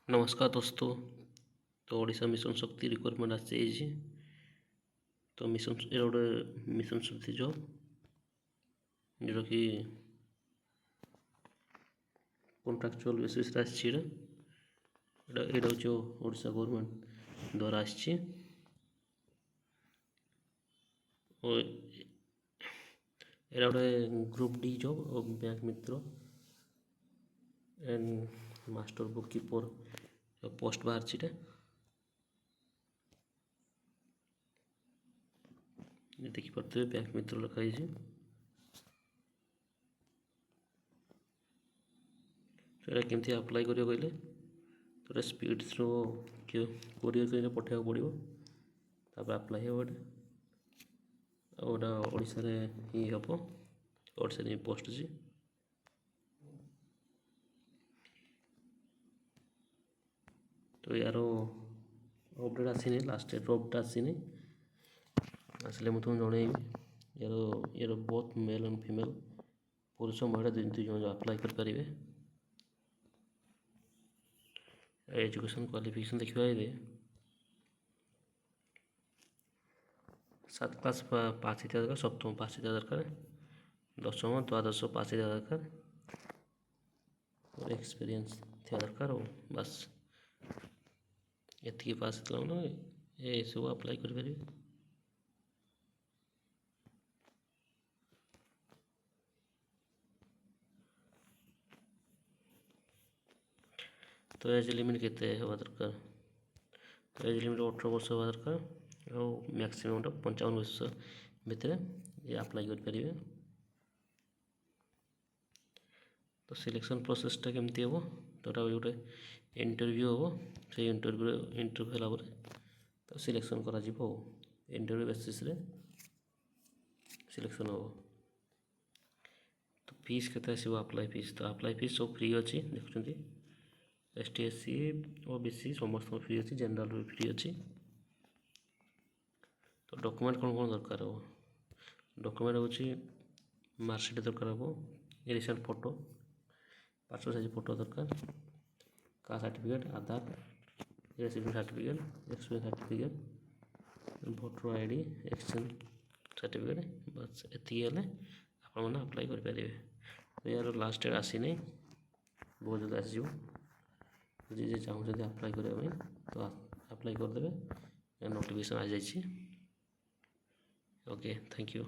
नमस्कार दोस्तों। तो ओडिशा मिशन शक्ति रिक्वायरमेंट आसी तो मिशन ये गोटे मिशन शक्ति जॉब जोटा कि कॉन्ट्राक्चुअल बेसिस आसी ओडिशा गवर्नमेंट द्वारा आसी एटा गोटे ग्रुप डी जॉब और bank Mitra and master book keeper post बाहर देखिपे बैंक मित्र लिखाई। तो केमती अप्लाई करियो कहले तो स्पीड थ्रो कोरियर कर पठाइबा पड़ो तापर अप्लाई हो ओडिशा रे ही हम ओडिशा रे पोस्ट जी। तो यार अपडेट आसीनी लास्ट डेट अपडेट आसीनी आसले मुझे जनइबी यार बोथ मेल एंड फीमेल पुरुष महिला दुई जन अप्लाई करें। एजुकेशन क्वालिफिकेशन देखा ये 7 क्लास पास ही दरकार, सप्तम पास ही दरकार, दशम द्वादश पास ही दरकार और एक्सपीरियंस थी दरकार हो बस ये पास ना ये सब अप्लाई करें। तो एज लिमिट केते हवा दरकार तो एज लिमिट 18 वर्ष हवा दरकार और मैक्सिमम 55 वर्ष भितर ये अप्लाई करें। तो सिलेक्शन प्रोसेसटा केमती हम तो गोटे इंटरव्यू हम से इंटरव्यू है तो सिलेक्शन करा इंटरव्यू बेसिस रे सिलेक्शन हम। तो फीस केते आसीबो अप्लाई फीस तो अप्लाई फीस सब फ्री अच्छी देखुं ST SC OBC समस्त फ्री अच्छी जनरल भी फ्री अच्छी। तो डॉक्यूमेंट कौन कौन दरकार हो डॉक्यूमेंट हूँ मार्कशीट दरकार हम recent photo passport size photo दरकार caste certificate Aadhaar resident certificate experience certificate voter ID exchange certificate बस एति आपने अप्लाई करेंगे। तो यार लास्ट डेट आसी नहीं बहुत जल्द आसो जी चाहते अप्लाई करने तो अप्लाई करदे नोटिफिकेशन आ जाए। Okay thank you.